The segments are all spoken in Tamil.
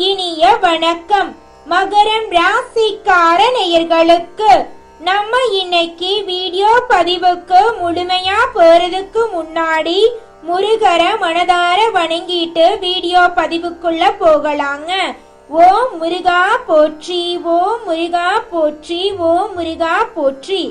இனிய வணக்கம். மகரம் ராசிக்கார நேயர்களுக்கு நம்ம இன்னைக்கு வீடியோ பதிவுக்கு முழுமையா போறதுக்கு முன்னாடி முருகர மனதார வணங்கிட்டு வீடியோ பதிவுக்குள்ள போகலாங்க. ஓம் முருகா போற்றி, ஓம் முருகா போற்றி, ஓம் முருகா போற்றி.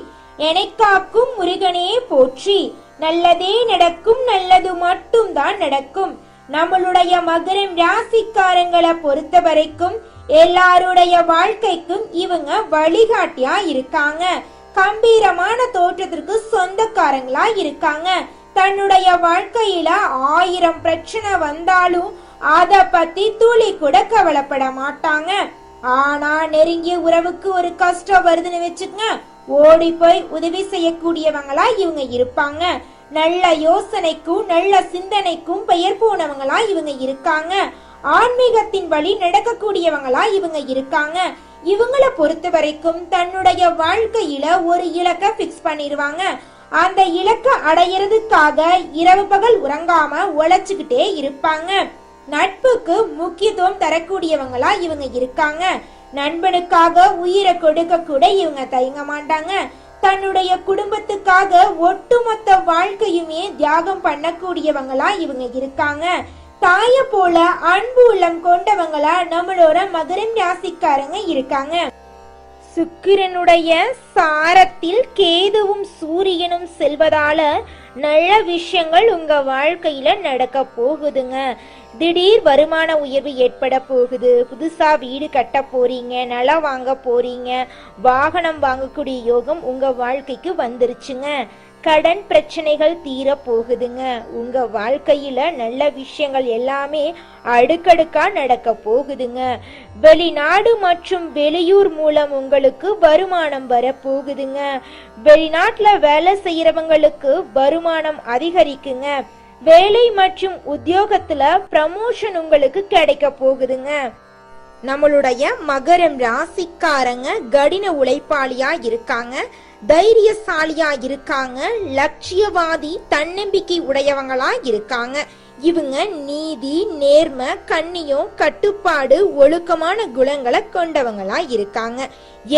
எனக்காக்கும் முருகனே போற்றி. நல்லதே நடக்கும், நல்லது மட்டும் தான் நடக்கும். நம்மளுடைய மகரம் ராசிக்காரங்களை பொறுத்த வரைக்கும் எல்லாருடைய வாழ்க்கைக்கும் இவங்க வழிகாட்டியா இருக்காங்க. கம்பீரமான தோற்றத்திற்கு சொந்தக்காரங்களா இருக்காங்க. தன்னுடைய வாழ்க்கையில 1000 பிரச்சனை வந்தாலும் அத பத்தி துளி கூட கவலைப்பட மாட்டாங்க. ஆனா நெருங்கிய உறவுக்கு ஒரு கஷ்டம் வருதுன்னு வச்சுக்கங்க, ஓடி போய் உதவி செய்யக்கூடியவங்களா இவங்க இருப்பாங்க. நல்ல யோசனைக்கும் நல்ல சிந்தனைக்கும் பெயர் போனவங்களா இவங்க இருக்காங்க. ஆன்மீகத்தின் வழி நடக்கக்கூடியவங்களா இவங்க இருக்காங்க. இவங்களை பொறுத்த வரைக்கும் தன்னுடைய வாழ்க்கையில ஒரு இலக்கை பிக்ஸ் பண்ணிடுவாங்க. அந்த இலக்கை அடையிறதுக்காக இரவு பகல் உறங்காம உழைச்சுக்கிட்டே இருப்பாங்க. நட்புக்கு முக்கியத்துவம் தரக்கூடியவங்களா இவங்க இருக்காங்க. நண்பனுக்காக உயிரை கொடுக்க கூட இவங்க தயங்க மாட்டாங்க. தன்னுடைய குடும்பத்துக்காக ஒட்டுமொத்த வாழ்க்கையுமே தியாகம் பண்ணக்கூடியவங்களா இவங்க இருக்காங்க. தாய போல அன்பு உள்ளம் கொண்டவங்களா நம்மளோட மகரம் ராசிக்காரங்க இருக்காங்க. சுக்கிரனுடைய சாரத்தில் கேதுவும் சூரியனும் செல்வதால நல்ல விஷயங்கள் உங்க வாழ்க்கையில நடக்க போகுதுங்க. திடீர் வருமான உயர்வு ஏற்பட போகுது. புதுசா வீடு கட்ட போறீங்க, நிலம் வாங்க போறீங்க, வாகனம் வாங்கக்கூடிய யோகம் உங்க வாழ்க்கைக்கு வந்துருச்சுங்க. கடன் பிரச்சனைகள் தீர போகுதுங்க. உங்க வாழ்க்கையில நல்ல விஷயங்கள் எல்லாமே அடுக்கடுக்கா நடக்க போகுதுங்க. வெளிநாடு மற்றும் வெளியூர் மூலம் உங்களுக்கு வருமானம் வர போகுதுங்க. வெளிநாட்டுல வேலை செய்யறவங்களுக்கு வருமானம் அதிகரிக்குங்க. வேலை மற்றும் உத்தியோகத்துல ப்ரமோஷன் உங்களுக்கு கிடைக்க போகுதுங்க. நம்மளுடைய மகரம் ராசிக்காரங்க கடின உழைப்பாளியா இருக்காங்க, தைரியசாலியா இருக்காங்க, லட்சியவாதி தன்னம்பிக்கை உடையவங்களா இருக்காங்க. இவங்க நீதி, நேர்மை, கண்ணியம், கட்டுப்பாடு, ஒழுக்கமான குணங்களை கொண்டவங்களா இருக்காங்க.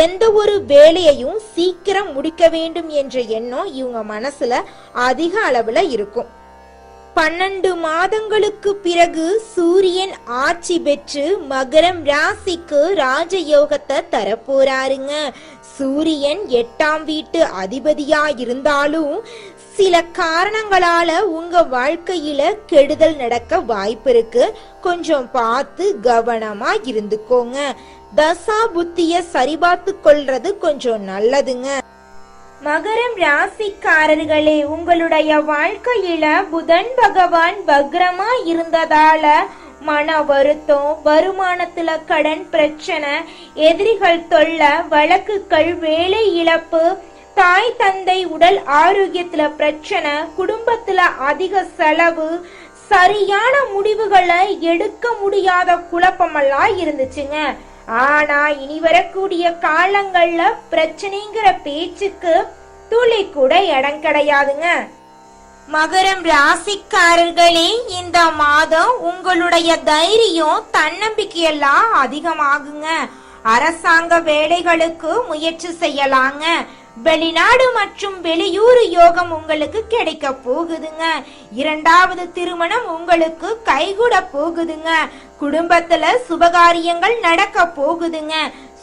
எந்த ஒரு வேலையையும் சீக்கிரம் முடிக்க வேண்டும் என்ற எண்ணம் இவங்க மனசுல அதிக அளவுல இருக்கும். 12 மாதங்களுக்கு பிறகு சூரியன் ஆட்சி பெற்று மகரம் ராசிக்கு ராஜயோகத்தை தரப்போறாருங்க. சூரியன் 8ஆம் வீட்டு அதிபதியா இருந்தாலும் சில காரணங்களால உங்க வாழ்க்கையில கெடுதல் நடக்க வாய்ப்பு இருக்கு. கொஞ்சம் பார்த்து கவனமா இருந்துக்கோங்க. தசா புத்திய சரிபார்த்து கொள்றது கொஞ்சம் நல்லதுங்க. மகரம் ராசிக்காரர்களே, உங்களுடைய வாழ்க்கையில புதன் பகவான் வக்ரமா இருந்ததால மன வருத்தம், வருமானத்துல கடன் பிரச்சனை, எதிரிகள் தொல்லை, வழக்குகள், வேலை இழப்பு, தாய் தந்தை உடல் ஆரோக்கியத்துல பிரச்சனை, குடும்பத்துல அதிக செலவு, சரியான முடிவுகளை எடுக்க முடியாத குழப்பமெல்லாம் இருந்துச்சுங்க. ஆனா இனி வரக்கூடிய காலங்கள்ல பிரச்சனைங்கிற பேச்சுக்கு துளி கூட இடம் கிடையாதுங்க. மகரம் ராசிக்காரர்களே, இந்த மாதம் உங்களுடைய தைரியம், தன்னம்பிக்கையெல்லாம் அதிகமாகுங்க. அரசாங்க வேலைகளுக்கு முயற்சி செய்யலாங்க. வெளிநாடு மற்றும் வெளியூர் யோகம் உங்களுக்கு கிடைக்க போகுதுங்க. 2வது திருமணம் உங்களுக்கு கைகூட போகுதுங்க. குடும்பத்துல சுபகாரியங்கள் நடக்க போகுதுங்க.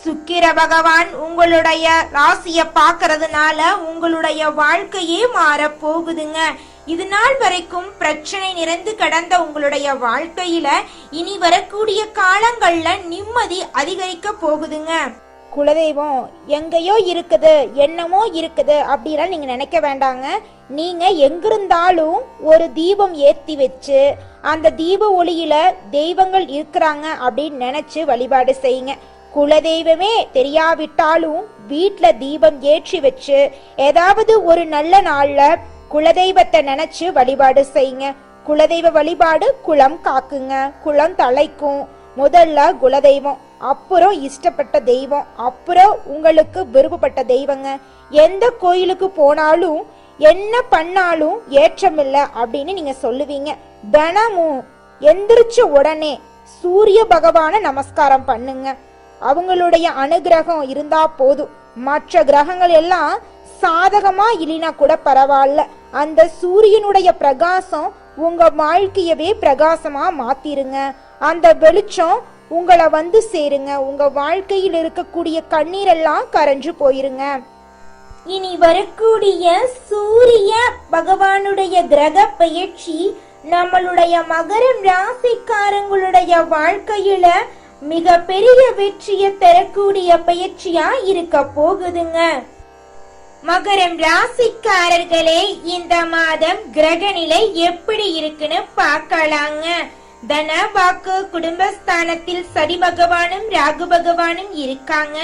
சுக்கிர பகவான் உங்களுடைய ராசிய பாக்குறதுனால உங்களுடைய வாழ்க்கையே மாற போகுதுங்க. இது நாள் வரைக்கும் பிரச்சனை நிறைந்து கடந்த உங்களுடைய வாழ்க்கையில இனி வரக்கூடிய காலங்கள்ல நிம்மதி அதிகரிக்க போகுதுங்க. குலதெய்வம் எங்கேயோ இருக்குது, என்னமோ இருக்குது அப்படிலாம் நீங்க நினைக்க வேண்டாங்க. நீங்க எங்கிருந்தாலும் ஒரு தீபம் ஏத்தி வச்சு அந்த தீப ஒளியில தெய்வங்கள் இருக்கிறாங்க அப்படின்னு நினைச்சு வழிபாடு செய்யுங்க. குலதெய்வமே தெரியாவிட்டாலும் வீட்டுல தீபம் ஏற்றி வச்சு ஏதாவது ஒரு நல்ல நாள்ல குலதெய்வத்தை நினைச்சு வழிபாடு செய்யுங்க. குலதெய்வ வழிபாடு குலம் காக்குங்க, குலம் தலைக்கும். முதல்ல குலதெய்வம், அப்புறம் இஷ்டப்பட்ட தெய்வம், அப்புறம் உங்களுக்கு விருப்பப்பட்ட தெய்வங்க. எந்த கோயிலுக்கு போனாலும் என்ன பண்ணாலும் ஏற்றமில்லை அப்படின்னு நீங்க சொல்லுவீங்க. தினமும் எந்திரிச்ச உடனே சூரிய பகவான நமஸ்காரம் பண்ணுங்க. அவங்களுடைய அனுகிரகம் இருந்தா போதும். மற்ற கிரகங்கள் எல்லாம் சாதகமா இல்லைனா கூட பரவாயில்ல, அந்த சூரியனுடைய பிரகாசம் உங்க வாழ்க்கையவே பிரகாசமா மாத்திருங்க. அந்த வெளிச்சம் உங்களை வந்து சேருங்க. உங்க வாழ்க்கையில் இருக்கக்கூடிய கண்ணீரெல்லாம் கரைஞ்சு போயிருங்க. இனி வரக்கூடிய சூரிய பகவானுடைய கிரக பயிற்சி நம்மளுடைய மகரம் ராசிக்காரங்களுடைய வாழ்க்கையில மிக பெரிய வெற்றியை தரக்கூடிய பயிற்சியா இருக்க போகுதுங்க. மகரம் ராசிக்காரர்களே, இந்த மாதம் கிரக நிலை எப்படி இருக்குன்னு பார்க்கலாங்க. தன வாக்கு குடும்பஸ்தானத்தில் சனி பகவானும் ராகு பகவானும் இருக்காங்க.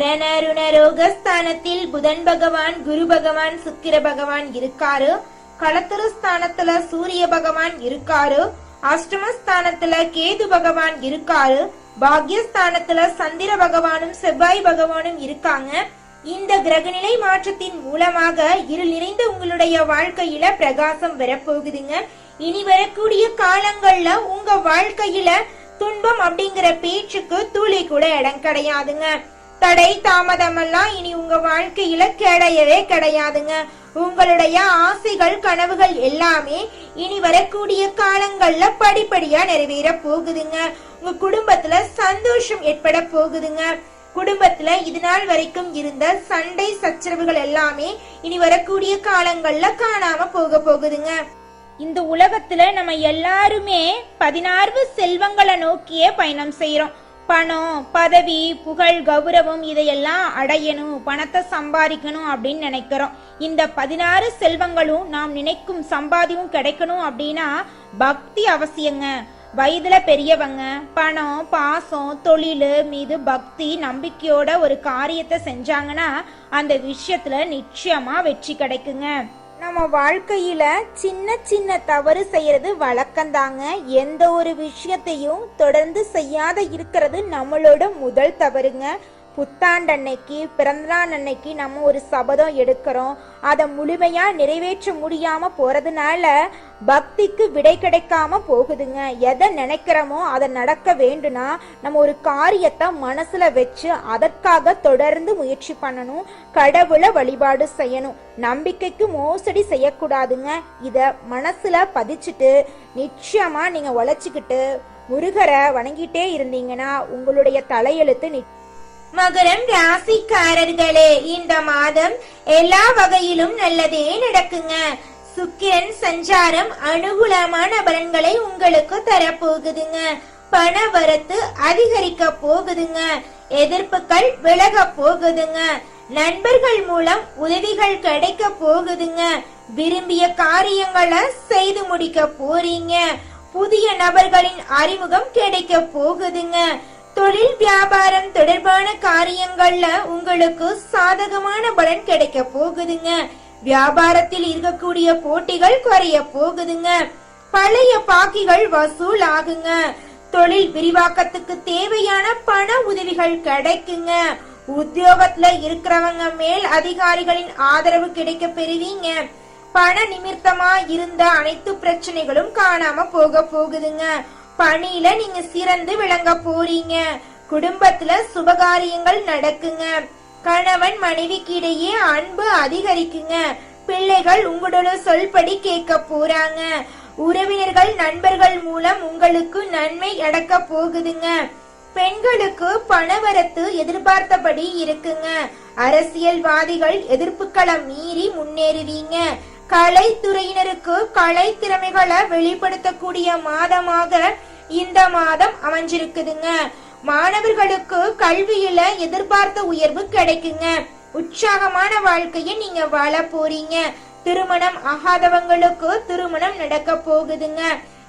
ரணருண ரோகஸ்தானத்தில் புதன் பகவான், குரு பகவான், சுக்கிர பகவான் இருக்காரு. களத்திரஸ்தானத்துல சூரிய பகவான் இருக்காரு. அஷ்டமஸ்தானத்துல கேது பகவான் இருக்காரு. பாக்யஸ்தானத்துல சந்திர பகவானும் செவ்வாய் பகவானும் இருக்காங்க. இந்த கிரகநிலை மாற்றத்தின் மூலமாக இருள் நிறைந்த உங்களுடைய வாழ்க்கையில பிரகாசம் வரப்போகுதுங்க. இனி வரக்கூடிய காலங்கள்ல உங்க வாழ்க்கையில துன்பம் அப்படிங்கிற பேச்சுக்கு துளி கூட இடம் கிடையாதுங்க. தடை தாமதம் எல்லாம் இனி உங்க வாழ்க்கையில கிடையவே கிடையாதுங்க. உங்களுடைய ஆசைகள் கனவுகள் எல்லாமே இனி வரக்கூடிய காலங்கள்ல படிப்படியா நிறைவேற போகுதுங்க. உங்க குடும்பத்துல சந்தோஷம் ஏற்பட போகுதுங்க. குடும்பத்துல இது நாள் வரைக்கும் இருந்த சண்டை சச்சரவுகள் எல்லாமே இனி வரக்கூடிய காலங்கள்ல காணாம போக போகுதுங்க. இந்த உலகத்துல நம்ம எல்லாருமே 16 செல்வங்களை நோக்கியே பயணம் செய்யறோம். பணம், பதவி, புகழ், கௌரவம் இதையெல்லாம் அடையணும், பணத்தை சம்பாதிக்கணும் அப்படின்னு நினைக்கிறோம். இந்த 16 செல்வங்களும் நாம் நினைக்கும் சம்பாதியும் கிடைக்கணும் அப்படின்னா பக்தி அவசியங்க. வயதுல பெரியவங்க பணம், பாசம், தொழில் மீது பக்தி நம்பிக்கையோட ஒரு காரியத்தை செஞ்சாங்கன்னா அந்த விஷயத்துல நிச்சயமா வெற்றி கிடைக்குங்க. நம்ம வாழ்க்கையில சின்ன சின்ன தவறு செய்யறது வழக்கம்தாங்க. எந்த ஒரு விஷயத்தையும் தொடர்ந்து செய்யாத இருக்கிறது நம்மளோட முதல் தவறுங்க. புத்தாண்டு அன்னைக்கு, பிறந்தநாள் அன்னைக்கு நம்ம ஒரு சபதம் எடுக்கிறோம். அதை முழுமையா நிறைவேற்ற முடியாம போறதுனால பக்திக்கு விடை கிடைக்காம போகுதுங்க. எதை நினைக்கிறோமோ அதை நடக்க வேண்டும்னா நம்ம ஒரு காரியத்தை மனசுல வச்சு அதற்காக தொடர்ந்து முயற்சி பண்ணணும். கடவுளை வழிபாடு செய்யணும். நம்பிக்கைக்கு மோசடி செய்யக்கூடாதுங்க. இத மனசுல பதிச்சுட்டு நிச்சயமா நீங்க உழைச்சிக்கிட்டு முருகரை வணங்கிட்டே இருந்தீங்கன்னா உங்களுடைய தலையெழுத்து. மகரம் ராசிக்காரர்களே, இந்த மாதம் எல்லா வகையிலும் நல்லதே நடக்குங்க. சுக்கிரன் சஞ்சாரம் அனுகூலமான பலன்களை உங்களுக்கு தரப்போகுதுங்க. பண வரத்து அதிகரிக்க போகுதுங்க. எதிர்ப்புகள் விலக போகுதுங்க. நண்பர்கள் மூலம் உதவிகள் கிடைக்க போகுதுங்க. விரும்பிய காரியங்களை செய்து முடிக்க போறீங்க. புதிய நபர்களின் அறிமுகம் கிடைக்க போகுதுங்க. தொழில் வியாபாரம் தொடர்பான காரியங்கள்ல உங்களுக்கு சாதகமான பலன் கிடைக்க போகுதுங்க. வியாபாரத்தில் இருக்கக்கூடிய போட்டிகள் குறைய போகுதுங்க. பழைய பாக்கிகள் வசூல் ஆகுங்க. தொழில் விரிவாக்கத்துக்கு தேவையான பண உதவிகள் கிடைக்குங்க. உத்தியோகத்துல இருக்கிறவங்க மேல் அதிகாரிகளின் ஆதரவு கிடைக்க பெறுவீங்க. பண நிமித்தமா இருந்த அனைத்து பிரச்சனைகளும் காணாம போக போகுதுங்க. பணியில நீங்க சிறந்து விளங்க போறீங்க. குடும்பத்துல சுபகாரியங்கள் நடக்குங்க. கணவன் மனைவிக்கு இடையே அன்பு அதிகரிக்குங்க. பிள்ளைகள் உங்களோட சொல்படி கேட்க போறாங்க. உறவினர்கள் நண்பர்கள் மூலம் உங்களுக்கு நன்மை அடக்க போகுதுங்க. பெண்களுக்கு பணவரத்து எதிர்பார்த்தபடி இருக்குங்க. அரசியல்வாதிகள் எதிர்ப்புகளை மீறி முன்னேறுவீங்க. கலைத்துறையினருக்கு கலை திறமைகளை வெளிப்படுத்தக்கூடிய மாதமாக இந்த மாதம் அமைஞ்சிருக்குதுங்க. மாணவர்களுக்கு கல்வியில எதிர்பார்த்த உயர்வு கிடைக்குங்க. உற்சாகமான வாழ்க்கையை நீங்க வாழ போறீங்க. திருமணம் ஆகாதவங்களுக்கு திருமணம் நடக்க போகுதுங்க.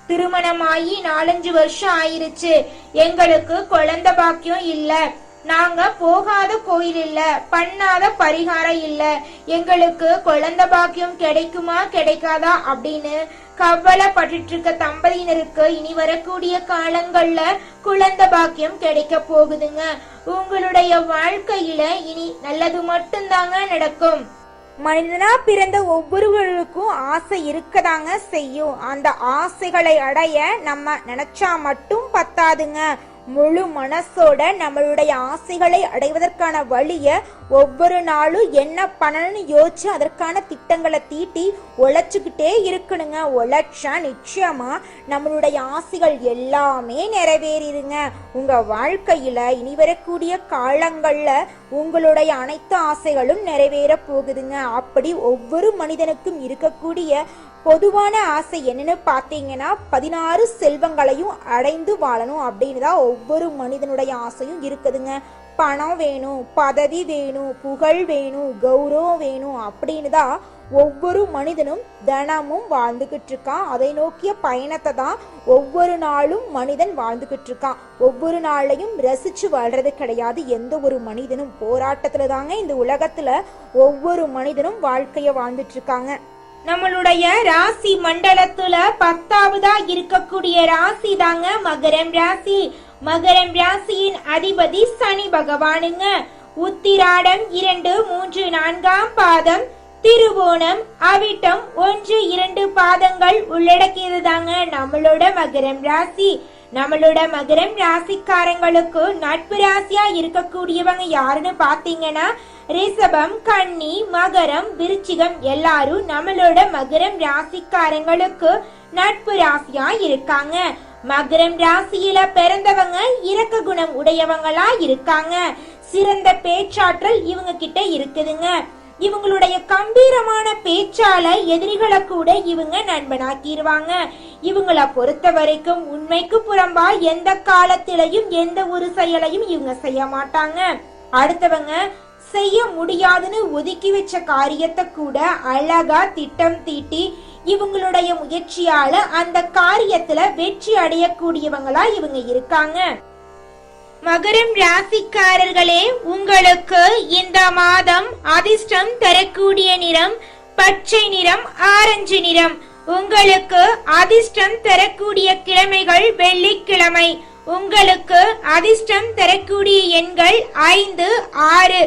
திருமணமாகி 4-5 வருஷம் ஆயிருச்சு, எங்களுக்கு குழந்தை பாக்கியம் இல்ல, நாங்க போகாத கோயில் இல்ல, பண்ணாத பரிகாரம் இல்ல, எங்களுக்கு குழந்தை பாக்கியம் கிடைக்குமா கிடைக்காதா அப்படின்னு கவலைப்பட்டு இருக்க தம்பதியினருக்கு இனி வரக்கூடிய காலங்கள்ல குழந்தை பாக்கியம் கிடைக்க போகுதுங்க. உங்களுடைய வாழ்க்கையில இனி நல்லது மட்டும்தாங்க நடக்கும். மனிதனா பிறந்த ஒவ்வொருவருக்கும் ஆசை இருக்கதாங்க செய்யும். அந்த ஆசைகளை அடைய நம்ம நினைச்சா மட்டும் பத்தாதுங்க. முழு மனசோட நம்மளுடைய ஆசைகளை அடைவதற்கான வழிய ஒவ்வொரு நாளும் என்ன பண்ணணும்னு யோசிச்சு அதற்கான திட்டங்களை தீட்டி உழைச்சுக்கிட்டே இருக்கணுங்க. உழைச்சா நிச்சயமா நம்மளுடைய ஆசைகள் எல்லாமே நிறைவேறிடுங்க. உங்க வாழ்க்கையில இனி வரக்கூடிய காலங்கள்ல உங்களுடைய அனைத்து ஆசைகளும் நிறைவேற போகுதுங்க. அப்படி ஒவ்வொரு மனிதனுக்கும் இருக்கக்கூடிய பொதுவான ஆசை என்னன்னு பார்த்தீங்கன்னா 16 செல்வங்களையும் அடைந்து வாழணும் அப்படின்னு தான் ஒவ்வொரு மனிதனுடைய ஆசையும் இருக்குதுங்க. பணம் வேணும், பதவி வேணும், புகழ் வேணும், கௌரவம் வேணும் அப்படின்னு தான் ஒவ்வொரு மனிதனும் தினமும் வாழ்ந்துகிட்டு இருக்கான். அதை நோக்கிய பயணத்தை தான் ஒவ்வொரு நாளும் மனிதன் வாழ்ந்துகிட்டு இருக்கான். ஒவ்வொரு நாளையும் ரசிச்சு வாழ்றது கிடையாது. எந்த ஒரு மனிதனும் போராட்டத்துல தாங்க இந்த உலகத்துல ஒவ்வொரு மனிதனும் வாழ்க்கைய வாழ்ந்துட்டு இருக்காங்க. நம்மளுடைய ராசி மண்டலத்துல 10ஆவதா இருக்கக்கூடிய ராசி தாங்க மகரம் ராசி. மகரம் ராசியின் அதிபதி சனி பகவானுங்க. உத்திராடம் 2, 3, 4ஆம் பாதம், திருவோணம், அவிட்டம் 1, 2 பாதங்கள் உள்ளடக்கியது தாங்க நம்மளோட மகரம் ராசி. நம்மளோட மகரம் ராசிக்காரங்களுக்கு நட்பு ராசியா இருக்கக்கூடியவங்க யாருன்னு பாத்தீங்கன்னா ரிஷபம், கன்னி, மகரம், விருச்சிகம் எல்லாரும் நம்மளோட மகரம் ராசிக்காரங்களுக்கு நட்பு ராசியா இருக்காங்க. மகரம் ராசியில பிறந்தவங்க இரக்க குணம் உடையவங்களா இருக்காங்க. சிறந்த பேச்சாற்றல் இவங்க கிட்ட இருக்குதுங்க. இவங்களுடைய கம்பீரமான பேச்சால எதிரிகளை கூட இவங்க நண்பனாக்கிடுவாங்க. இவங்கள பொறுத்த வரைக்கும் உண்மைக்கு புறம்பா எந்த காலத்திலையும் எந்த ஒரு செயலையும் இவங்க செய்ய மாட்டாங்க. அடுத்தவங்க செய்ய முடியாதுன்னு ஒதுக்கி வச்ச காரியத்தை கூட அழகா திட்டம் தீட்டி இவங்களுடைய முயற்சியால அந்த காரியத்துல வெற்றி அடையக்கூடியவங்களா இவங்க இருக்காங்க. மகரம் ராசிக்காரர்களே, உங்களுக்கு இந்த மாதம் அதிர்ஷ்டம் தரக்கூடிய நிறம் பச்சை நிறம், ஆரஞ்சு நிறம். உங்களுக்கு அதிர்ஷ்டம் தரக்கூடிய கிழமைகள் வெள்ளிக்கிழமை. உங்களுக்கு அதிர்ஷ்டம் தரக்கூடிய எண்கள் 5, 6.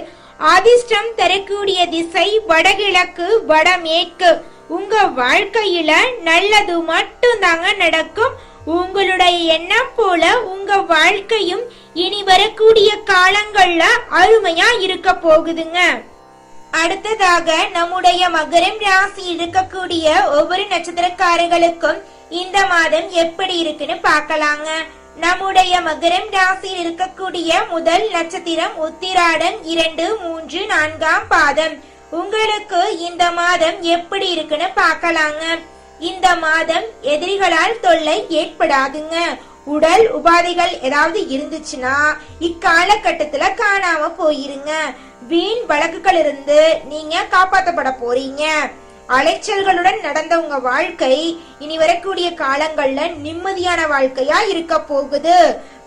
அதிர்ஷ்டம் தரக்கூடிய திசை வடகிழக்கு, வடமேற்கு. உங்க வாழ்க்கையில நல்லது மட்டும் தாங்க நடக்கும். உங்களுடைய எண்ணம் போல உங்க வாழ்க்கையும் இனி வரக்கூடிய காலங்கள்ல அருமையா இருக்க போகுதுங்க. அடுத்ததாக நம்முடைய மகரம் ராசி இருக்கக்கூடிய ஒவ்வொரு நட்சத்திரக்காரர்களுக்கும் இந்த மாதம் எப்படி இருக்குன்னு பார்க்கலாங்க. நம்முடைய மகரம் ராசியில் இருக்கக்கூடிய முதல் நட்சத்திரம் உத்திராடம் 2, 3, 4ஆம் பாதம். உங்களுக்கு இந்த மாதம் எப்படி இருக்குன்னு பார்க்கலாங்க. இந்த மாதம் எதிரிகளால் தொல்லை ஏற்படாதுங்க. உடல் உபாதைகள் ஏதாவது இருந்துச்சுன்னா இக்காலகட்டத்துல காணாம போயிருங்க. வீண் வழக்குகள் இருந்து நீங்க காப்பாற்றப்பட போறீங்க. அலைச்சல்களுடன் நடந்த உங்க வாழ்க்கை இனி வரக்கூடிய காலங்கள்ல நிம்மதியான வாழ்க்கையா இருக்க போகுது.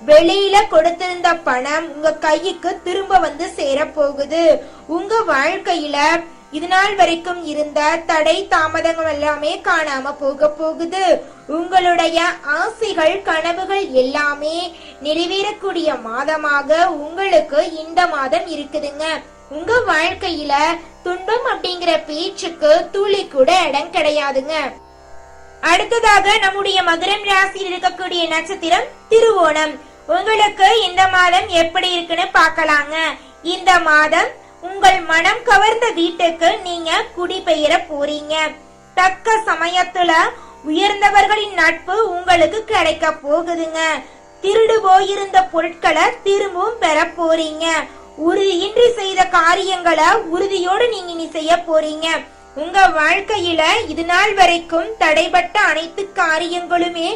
வெளியில கொடுத்திருந்த பணம் உங்க கைக்கு திரும்ப வந்து சேர போகுது. உங்க வாழ்க்கையில இது நாள் வரைக்கும் இருந்த தடை தாமதங்கள் எல்லாமே காணாம போக போகுது. உங்களுடைய ஆசைகள் கனவுகள் எல்லாமே நிறைவேறக்கூடிய மாதமாக உங்களுக்கு இந்த மாதம் இருக்குதுங்க. உங்க வாழ்க்கையில துன்பம் அப்படிங்கிற பேச்சுக்கு துளி கூட இடம் கிடையாதுங்க. அடுத்ததாக நம்முடைய மகரம் ராசியில் இருக்கக்கூடிய நட்சத்திரம் திருவோணம். உங்களுக்கு இந்த மாதம் எப்படி இருக்குன்னு பார்க்கலாங்க. இந்த மாதம் உங்கள் மனம் கவர்ந்த வீட்டுக்கு நீங்க குடிபெயர போறீங்க. தக்க சமயத்துல உயர்ந்தவர்களின் நட்பு உங்களுக்கு கிடைக்க போகுதுங்க. திருடு போயிருந்த பொருட்களை திரும்பவும் பெற போறீங்க. உறுதியின்றி செய்த காரியங்களை உறுதியோடு நீங்க இனி செய்ய போறீங்க. உங்க வாழ்க்கையில இது நாள் வரைக்கும் தடைபட்ட அனைத்து காரியங்களுமே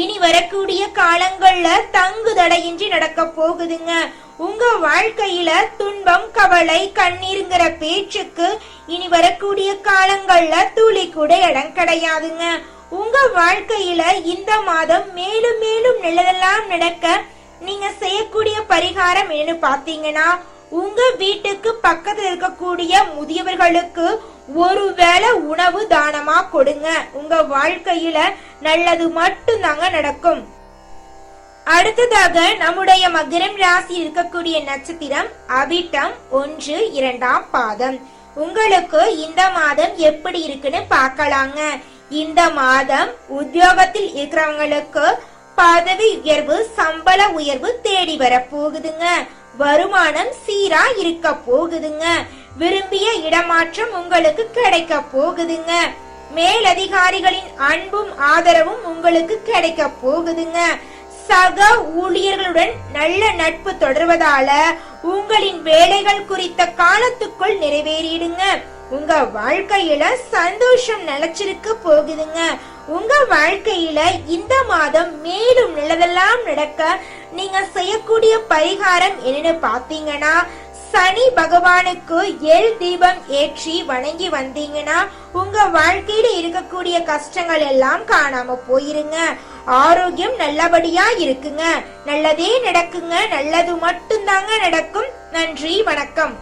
இனி வரக்கூடிய காலங்கள்ல தங்கு தடையின்றி நடக்க போகுதுங்க. உங்க வாழ்க்கையில துன்பம், கவலை, கண்ணீருங்கிற பேச்சுக்கு இனி வரக்கூடிய காலங்கள்ல துளி கூட இடம் கிடையாதுங்க. உங்க வாழ்க்கையில இந்த மாதம் மேலும் மேலும் நல்லதெல்லாம் நடக்க நீங்க செய்யக்கூடிய பரிகாரம் என்னன்னு பாத்தீங்கன்னா, உங்க வீட்டுக்கு பக்கத்துல இருக்கக்கூடிய முதியவர்களுக்கு ஒருவேளை உணவு தானமா கொடுங்க. உங்க வாழ்க்கையில நல்லது மட்டும் தாங்க நடக்கும். அடுத்ததாக நம்முடைய மகரம் ராசி இருக்கக்கூடிய நட்சத்திரம் அவிட்டம் 1, 2ஆம் பாதம். உங்களுக்கு இந்த மாதம் எப்படி இருக்குன்னு பார்க்கலாங்க. இந்த மாதம் உத்தியோகத்தில் இருக்கிறவங்களுக்கு பதவி உயர்வு, சம்பள உயர்வு தேடி வர போகுதுங்க. வருமானம் சீரா இருக்க போகுதுங்க. விரும்பிய இடமாற்றம் உங்களுக்கு கிடைக்க போகுதுங்க. மேலதிகாரிகளின் அன்பும் ஆதரவும் உங்களுக்கு கிடைக்க போகுதுங்க. சக ஊழியர்களுடன் நல்ல நட்பு தொடர்வதால உங்களின் வேலைகள் குறித்த காலத்துக்குள் நிறைவேறிடுங்க. உங்க வாழ்க்கையில சந்தோஷம் நிலைச்சிருக்க போகுதுங்க. உங்க வாழ்க்கையில இந்த மாதம் மேலும் நல்லதெல்லாம் நடக்க நீங்க செய்யக்கூடிய பரிகாரம் என்னன்னு பாத்தீங்கன்னா, சனி பகவானுக்கு எள் தீபம் ஏற்றி வணங்கி வந்தீங்கன்னா உங்க வாழ்க்கையில இருக்கக்கூடிய கஷ்டங்கள் எல்லாம் காணாம போயிருங்க. ஆரோக்கியம் நல்லபடியா இருக்குங்க. நல்லதே நடக்குங்க. நல்லது மட்டும்தாங்க நடக்கும். நன்றி, வணக்கம்.